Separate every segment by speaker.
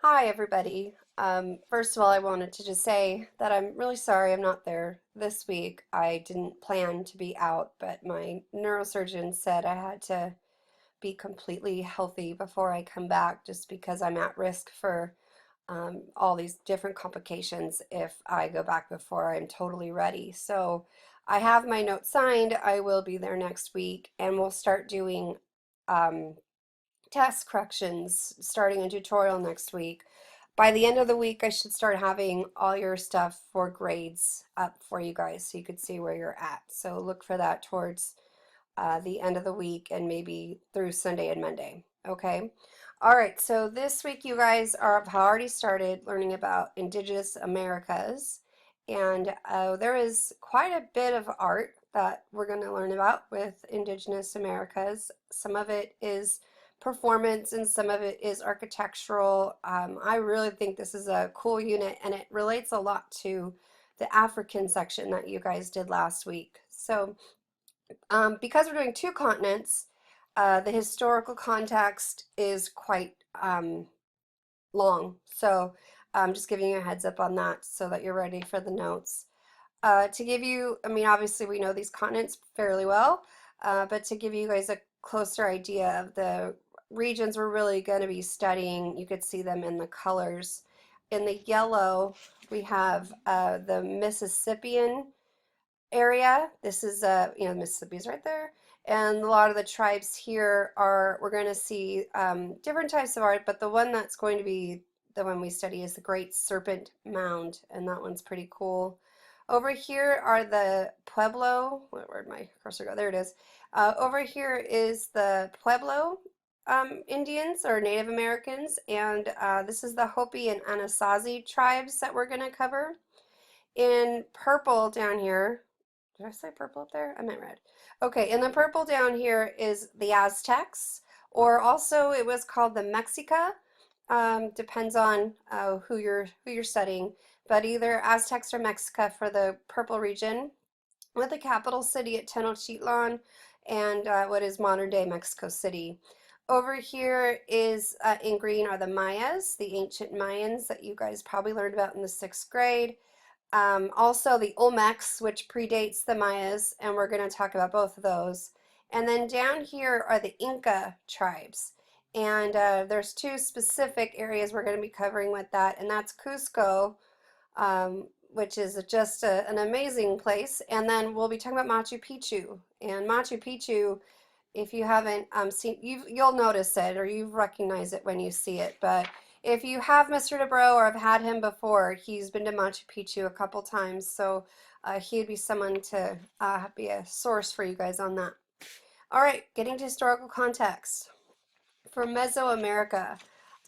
Speaker 1: Hi, everybody. First of all, I wanted to just say that I'm really sorry I'm not there this week. I didn't plan to be out, but my neurosurgeon said I had to be completely healthy before I come back just because I'm at risk for all these different complications if I go back before I'm totally ready. So I have my note signed. I will be there next week and we'll start doing um, task corrections starting a tutorial next week. By the end of the week, I should start having all your stuff for grades up for you guys so you could see where you're at. So look for that towards the end of the week and maybe through Sunday and Monday. Okay. All right. So this week, you guys have already started learning about Indigenous Americas. And there is quite a bit of art that we're going to learn about with Indigenous Americas. Some of it is performance and some of it is architectural. I really think this is a cool unit and it relates a lot to the African section that you guys did last week. So because we're doing two continents, the historical context is quite long. So I'm just giving you a heads up on that so that you're ready for the notes. To give you, I mean, obviously we know these continents fairly well, but to give you guys a closer idea of the regions we're really going to be studying, you could see them in the colors. In the yellow, we have the Mississippian area. This is, Mississippi's right there. And a lot of the tribes here are, we're going to see different types of art, but the one that's going to be the one we study is the Great Serpent Mound, and that one's pretty cool. Over here are the Pueblo, where'd my cursor go? There it is. Over here is the Pueblo Indians or Native Americans, and this is the Hopi and Anasazi tribes that we're going to cover. In purple down here, did I say purple up there? I meant red. Okay, and the purple down here is the Aztecs, or also it was called the Mexica. Depends on who you're studying, but either Aztecs or Mexica for the purple region, with the capital city at Tenochtitlan and what is modern day Mexico City. Over here is in green are the Mayas, the ancient Mayans that you guys probably learned about in the 6th grade. Also the Olmecs, which predates the Mayas, and we're going to talk about both of those. And then down here are the Inca tribes. And there's two specific areas we're going to be covering with that, and that's Cusco, which is just an amazing place. And then we'll be talking about Machu Picchu. And Machu Picchu, if you haven't seen, you'll notice it or you recognize it when you see it. But if you have Mr. DeBro or have had him before, he's been to Machu Picchu a couple times. So he'd be someone to be a source for you guys on that. All right, getting to historical context. For Mesoamerica,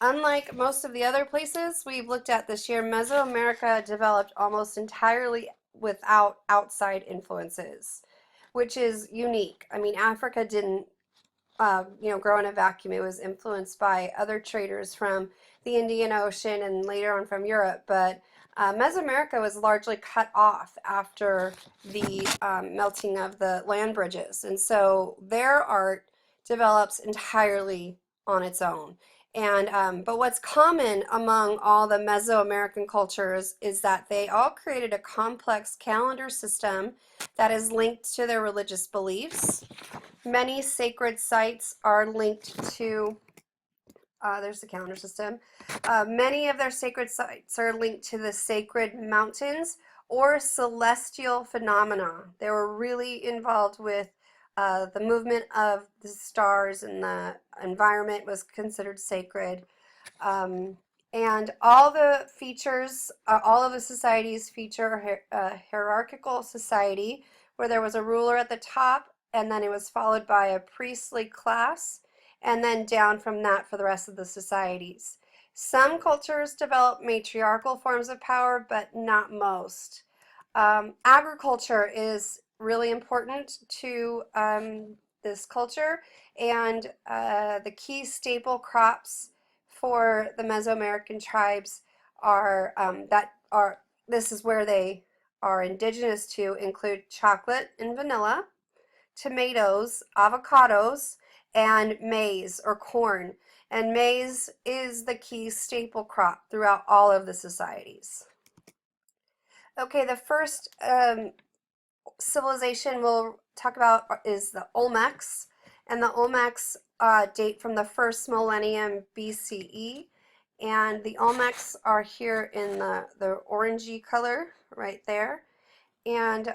Speaker 1: unlike most of the other places we've looked at this year, Mesoamerica developed almost entirely without outside influences, which is unique. I mean, Africa didn't, grow in a vacuum. It was influenced by other traders from the Indian Ocean and later on from Europe, but Mesoamerica was largely cut off after the melting of the land bridges, and so their art develops entirely on its own. And but what's common among all the Mesoamerican cultures is that they all created a complex calendar system that is linked to their religious beliefs. Many sacred sites are linked to, there's the calendar system. Many of their sacred sites are linked to the sacred mountains or celestial phenomena. They were really involved with the movement of the stars, and the environment was considered sacred. And all the features, all of the societies feature a hierarchical society where there was a ruler at the top, and then it was followed by a priestly class, and then down from that for the rest of the societies. Some cultures develop matriarchal forms of power, but not most. Agriculture is really important to this culture, and the key staple crops for the Mesoamerican tribes are this is where they are indigenous to, include chocolate and vanilla, tomatoes, avocados, and maize or corn. And maize is the key staple crop throughout all of the societies. Okay, the first civilization we'll talk about is the Olmecs, and the Olmecs date from the first millennium BCE, and the Olmecs are here in the orangey color right there, and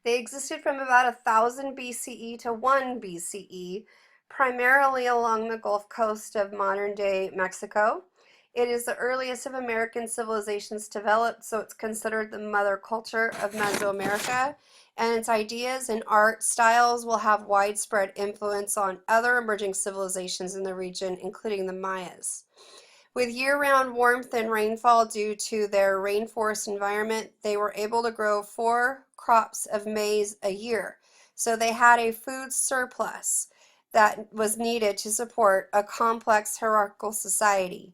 Speaker 1: they existed from about 1000 BCE to 1 BCE, primarily along the Gulf Coast of modern-day Mexico. It is the earliest of American civilizations developed, so it's considered the mother culture of Mesoamerica, and its ideas and art styles will have widespread influence on other emerging civilizations in the region, including the Mayas. With year-round warmth and rainfall due to their rainforest environment, they were able to grow 4 crops of maize a year. So they had a food surplus that was needed to support a complex hierarchical society.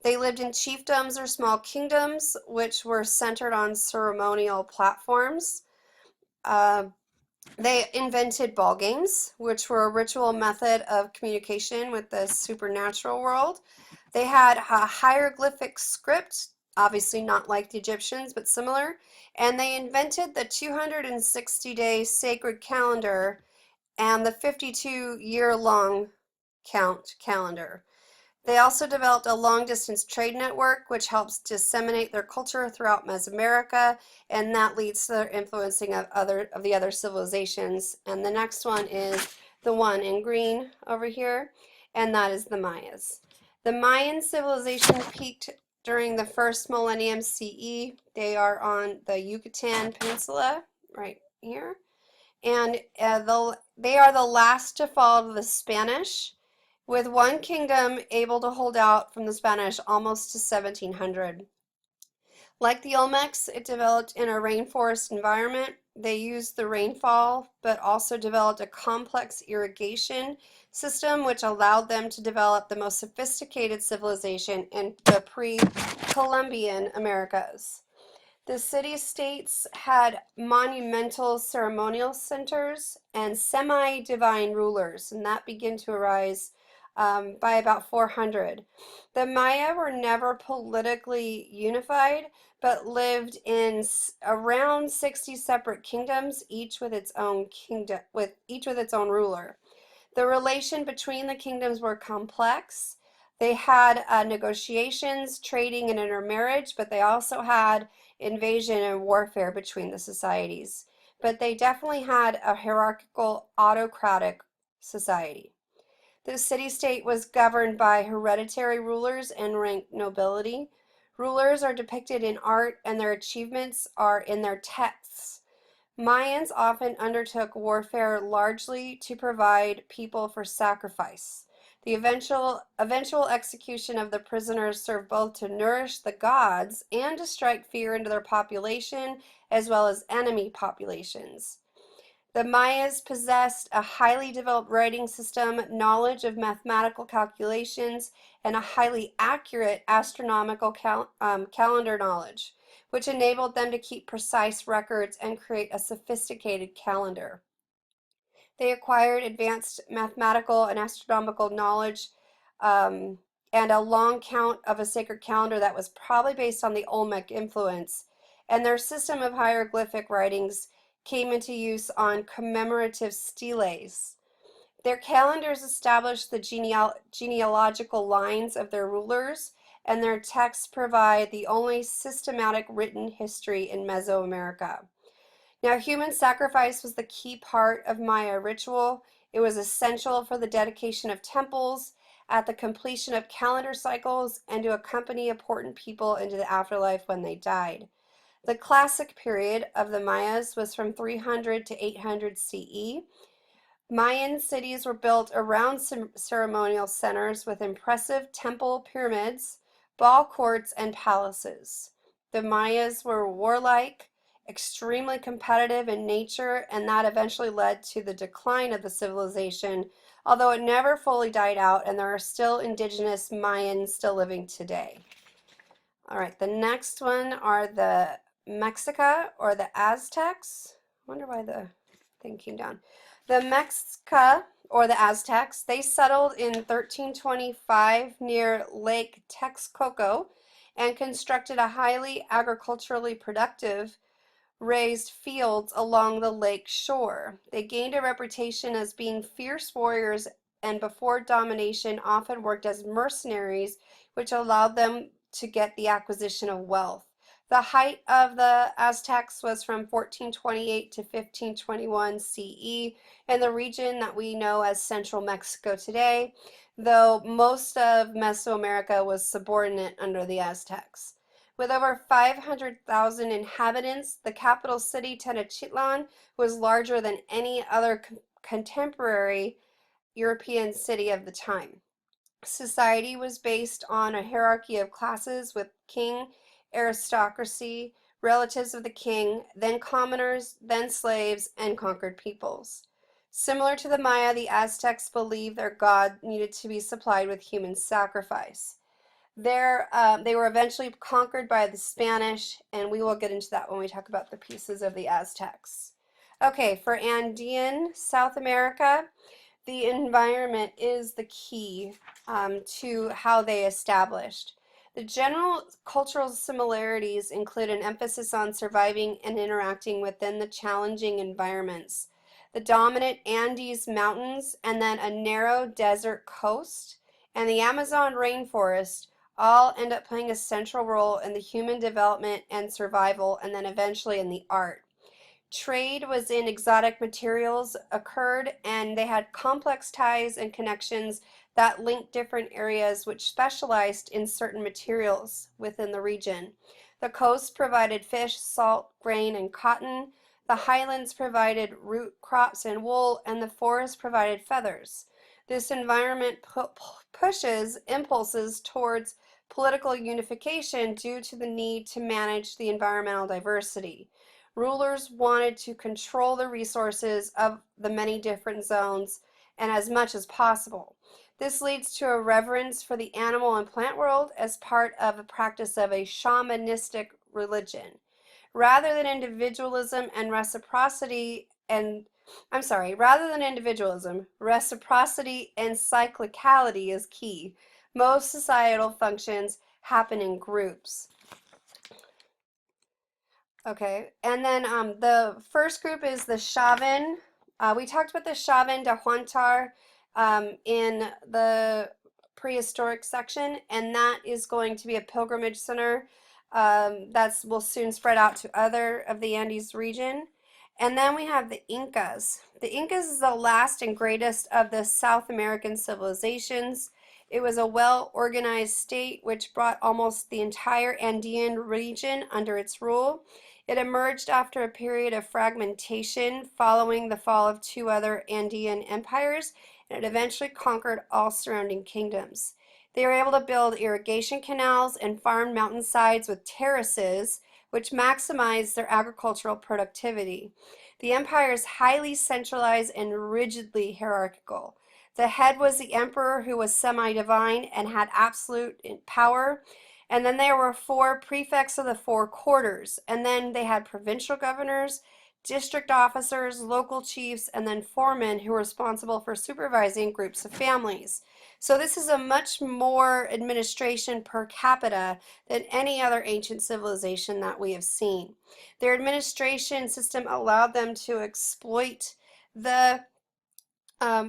Speaker 1: They lived in chiefdoms or small kingdoms, which were centered on ceremonial platforms. Uh, they invented ball games, which were a ritual method of communication with the supernatural world. They had a hieroglyphic script, obviously not like the Egyptians, but similar. And they invented the 260-day sacred calendar and the 52-year-long count calendar. They also developed a long-distance trade network, which helps disseminate their culture throughout Mesoamerica, and that leads to their influencing of the other civilizations. And the next one is the one in green over here, and that is the Mayas. The Mayan civilization peaked during the first millennium CE. They are on the Yucatan Peninsula, right here, and they are the last to fall to the Spanish, with one kingdom able to hold out from the Spanish almost to 1700. Like the Olmecs, it developed in a rainforest environment. They used the rainfall, but also developed a complex irrigation system, which allowed them to develop the most sophisticated civilization in the pre-Columbian Americas. The city-states had monumental ceremonial centers and semi-divine rulers, and that began to arise by about 400. The Maya were never politically unified, but lived in around 60 separate kingdoms, each with its own ruler. The relation between the kingdoms were complex. They had negotiations, trading, and intermarriage, but they also had invasion and warfare between the societies. But they definitely had a hierarchical, autocratic society. The city-state was governed by hereditary rulers and ranked nobility. Rulers are depicted in art, and their achievements are in their texts. Mayans often undertook warfare largely to provide people for sacrifice. The eventual execution of the prisoners served both to nourish the gods and to strike fear into their population as well as enemy populations. The Mayas possessed a highly developed writing system, knowledge of mathematical calculations, and a highly accurate astronomical calendar knowledge, which enabled them to keep precise records and create a sophisticated calendar. They acquired advanced mathematical and astronomical knowledge um, and a long count of a sacred calendar that was probably based on the Olmec influence. And their system of hieroglyphic writings came into use on commemorative steles. Their calendars established the genealogical lines of their rulers, and their texts provide the only systematic written history in Mesoamerica. Now, human sacrifice was the key part of Maya ritual. It was essential for the dedication of temples, at the completion of calendar cycles, and to accompany important people into the afterlife when they died. The classic period of the Mayas was from 300 to 800 CE. Mayan cities were built around ceremonial centers with impressive temple pyramids, ball courts, and palaces. The Mayas were warlike, extremely competitive in nature, and that eventually led to the decline of the civilization, although it never fully died out, and there are still indigenous Mayans still living today. All right, the next one are the Mexica or the Aztecs. I wonder why the thing came down. The Mexica or the Aztecs. They settled in 1325 near Lake Texcoco and constructed a highly agriculturally productive raised fields along the lake shore. They gained a reputation as being fierce warriors and before domination often worked as mercenaries, which allowed them to get the acquisition of wealth. The height of the Aztecs was from 1428 to 1521 CE in the region that we know as central Mexico today, though most of Mesoamerica was subordinate under the Aztecs. With over 500,000 inhabitants, the capital city, Tenochtitlan, was larger than any other contemporary European city of the time. Society was based on a hierarchy of classes with king, aristocracy, relatives of the king, then commoners, then slaves, and conquered peoples. Similar to the Maya, the Aztecs believed their god needed to be supplied with human sacrifice. They were eventually conquered by the Spanish, and we will get into that when we talk about the pieces of the Aztecs. Okay, for Andean South America, the environment is the key to how they established. The general cultural similarities include an emphasis on surviving and interacting within the challenging environments. The dominant Andes Mountains and then a narrow desert coast and the Amazon rainforest all end up playing a central role in the human development and survival and then eventually in the art. Trade was in exotic materials occurred and they had complex ties and connections that linked different areas which specialized in certain materials within the region. The coast provided fish, salt, grain, and cotton. The highlands provided root crops and wool, and the forest provided feathers. This environment pushes impulses towards political unification due to the need to manage the environmental diversity. Rulers wanted to control the resources of the many different zones and as much as possible. This leads to a reverence for the animal and plant world as part of a practice of a shamanistic religion. Rather than individualism and reciprocity and rather than individualism, reciprocity and cyclicality is key. Most societal functions happen in groups. Okay, and then the first group is the Chavín. We talked about the Chavín de Huántar in the prehistoric section, and that is going to be a pilgrimage center that will soon spread out to other of the Andes region. And then we have the Incas. The Incas is the last and greatest of the South American civilizations. It was a well-organized state which brought almost the entire Andean region under its rule. It emerged after a period of fragmentation following the fall of two other Andean empires, and it eventually conquered all surrounding kingdoms. They were able to build irrigation canals and farm mountainsides with terraces, which maximized their agricultural productivity. The empire is highly centralized and rigidly hierarchical. The head was the emperor, who was semi-divine and had absolute power. And then there were four prefects of the four quarters. And then they had provincial governors, district officers, local chiefs, and then foremen who were responsible for supervising groups of families. So this is a much more administration per capita than any other ancient civilization that we have seen. Their administration system allowed them to exploit the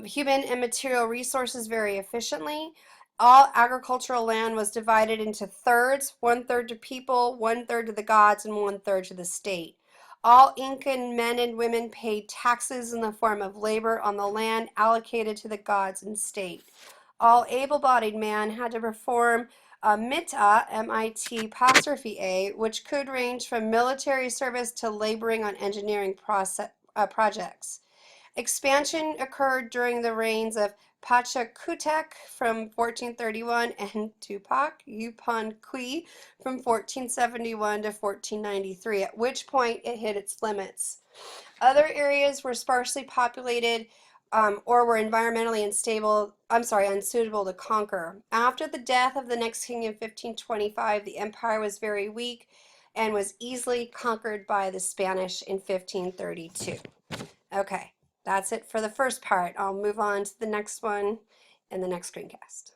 Speaker 1: human and material resources very efficiently. All agricultural land was divided into thirds, 1/3 to people, 1/3 to the gods, and 1/3 to the state. All Incan men and women paid taxes in the form of labor on the land allocated to the gods and state. All able-bodied man had to perform a mita, M-I-T apostrophe A, which could range from military service to laboring on engineering projects. Expansion occurred during the reigns of Pachacutec from 1431 and Tupac Yupanqui from 1471 to 1493, at which point it hit its limits. Other areas were sparsely populated or were environmentally unsuitable to conquer. After the death of the next king in 1525, the empire was very weak and was easily conquered by the Spanish in 1532. Okay. that's it for the first part. I'll move on to the next one in the next screencast.